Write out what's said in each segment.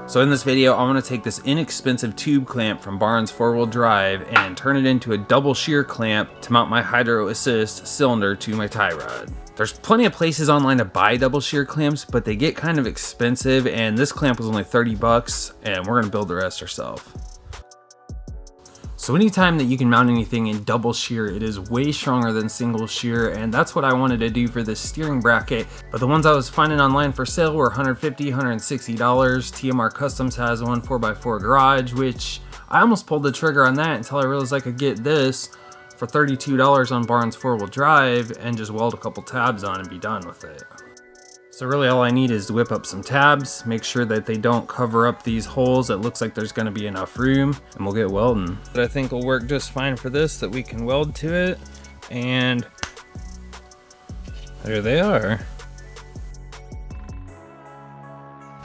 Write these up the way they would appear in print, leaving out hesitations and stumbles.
So in this video, I'm going to take this inexpensive tube clamp from Barnes 4-wheel drive and turn it into a double shear clamp to mount my hydro assist cylinder to my tie rod. There's plenty of places online to buy double shear clamps, but they get kind of expensive, and this clamp was only 30 bucks, and we're going to build the rest ourselves. So anytime that you can mount anything in double shear, it is way stronger than single shear, and that's what I wanted to do for this steering bracket. But the ones I was finding online for sale were $150, $160. TMR Customs has one 4x4 garage, which I almost pulled the trigger on that until I realized I could get this for $32 on Barnes 4-wheel drive and just weld a couple tabs on and be done with it. So really all I need is to whip up some tabs, make sure that they don't cover up these holes. It looks like there's gonna be enough room, and we'll get welding. But I think will work just fine for this, that we can weld to it. And there they are.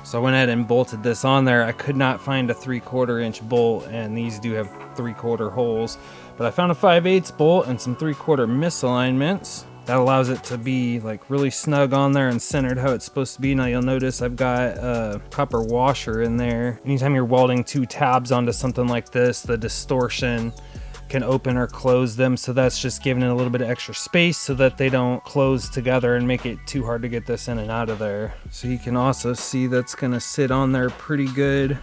So I went ahead and bolted this on there. I could not find a 3/4 inch bolt, and these do have 3/4 holes. But I found a 5/8 bolt and some 3/4 misalignments. That allows it to be like really snug on there and centered how it's supposed to be. Now you'll notice I've got a copper washer in there. Anytime you're welding two tabs onto something like this, the distortion can open or close them. So that's just giving it a little bit of extra space so that they don't close together and make it too hard to get this in and out of there. So you can also see that's gonna sit on there pretty good,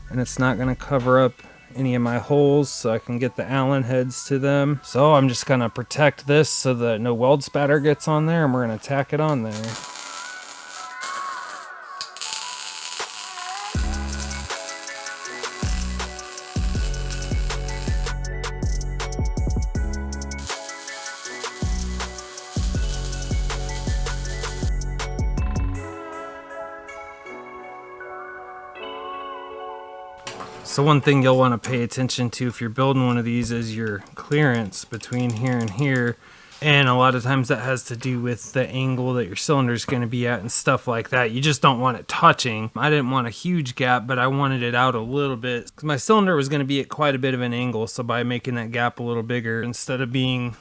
and it's not gonna cover up any of my holes, so I can get the Allen heads to them. So I'm just gonna protect this so that no weld spatter gets on there, and we're gonna tack it on there. So one thing you'll want to pay attention to if you're building one of these is your clearance between here and here. And a lot of times that has to do with the angle that your cylinder is going to be at and stuff like that. You just don't want it touching. I didn't want a huge gap, but I wanted it out a little bit because my cylinder was going to be at quite a bit of an angle. So by making that gap a little bigger, instead of being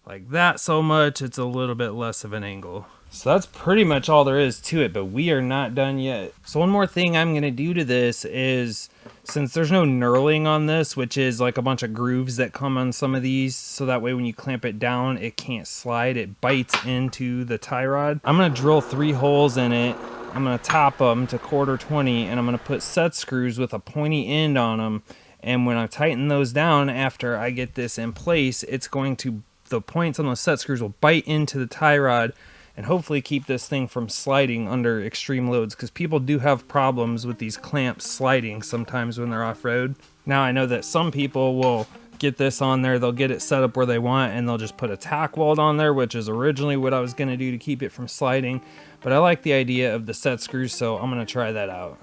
like that so much, it's a little bit less of an angle. So that's pretty much all there is to it, but we are not done yet. So one more thing I'm gonna do to this is, since there's no knurling on this, which is like a bunch of grooves that come on some of these, so that way when you clamp it down, it can't slide, it bites into the tie rod. I'm gonna drill 3 holes in it. I'm gonna top them to 1/4-20, and I'm gonna put set screws with a pointy end on them. And when I tighten those down after I get this in place, it's going to, the points on those set screws will bite into the tie rod and hopefully keep this thing from sliding under extreme loads, because people do have problems with these clamps sliding sometimes when they're off-road. Now I know that some people will get this on there, they'll get it set up where they want, and they'll just put a tack weld on there, which is originally what I was going to do to keep it from sliding. But I like the idea of the set screws, so I'm going to try that out.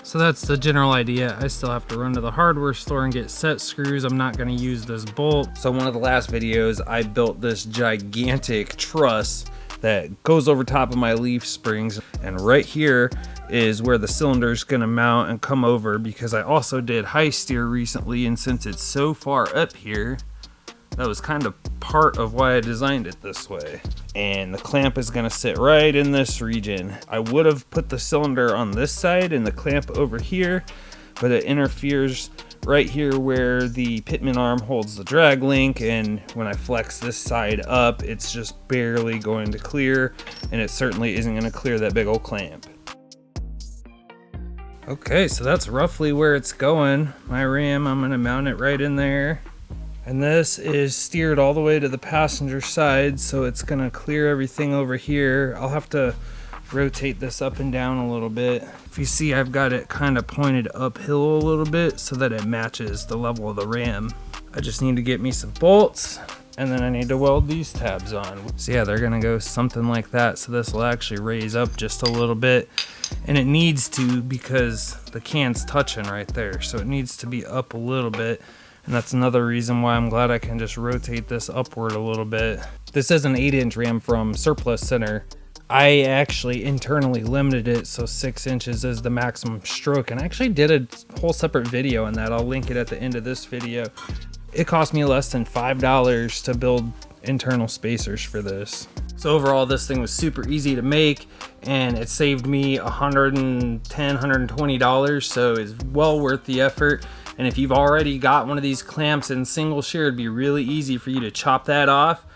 So that's the general idea. I still have to run to the hardware store and get set screws. I'm not going to use this bolt. So one of the last videos, I built this gigantic truss that goes over top of my leaf springs, and right here is where the cylinder is going to mount and come over, because I also did high steer recently, and since it's so far up here, that was kind of part of why I designed it this way. And the clamp is gonna sit right in this region. I would have put the cylinder on this side and the clamp over here, but it interferes right here where the pitman arm holds the drag link, and when I flex this side up, it's just barely going to clear, and it certainly isn't gonna clear that big old clamp. Okay, so that's roughly where it's going. My ram, I'm gonna mount it right in there. And this is steered all the way to the passenger side, so it's gonna clear everything over here. I'll have to rotate this up and down a little bit. If you see, I've got it kind of pointed uphill a little bit so that it matches the level of the ram. I just need to get me some bolts, and then I need to weld these tabs on. So yeah, they're gonna go something like that. So this will actually raise up just a little bit, and it needs to, because the can's touching right there. So it needs to be up a little bit. And that's another reason why I'm glad I can just rotate this upward a little bit. This is an 8-inch ram from Surplus Center. I actually internally limited it, so 6 inches is the maximum stroke. And I actually did a whole separate video on that. I'll link it at the end of this video. It cost me less than $5 to build internal spacers for this. So overall, this thing was super easy to make, and it saved me $110, $120, so it's well worth the effort. And if you've already got one of these clamps in single shear, it'd be really easy for you to chop that off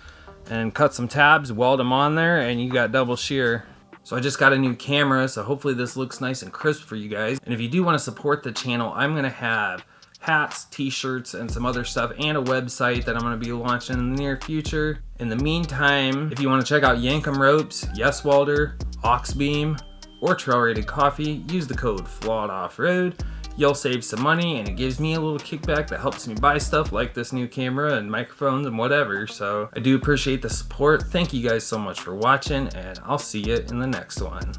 and cut some tabs, weld them on there, and you got double shear. So I just got a new camera, so hopefully this looks nice and crisp for you guys. And if you do want to support the channel, I'm gonna have hats, t-shirts, and some other stuff, and a website that I'm gonna be launching in the near future. In the meantime, if you want to check out Yankum Ropes, Yes Welder, Auxbeam, or Trail Rated Coffee, use the code FLDORD. You'll save some money, and it gives me a little kickback that helps me buy stuff like this new camera and microphones and whatever. So I do appreciate the support. Thank you guys so much for watching, and I'll see you in the next one.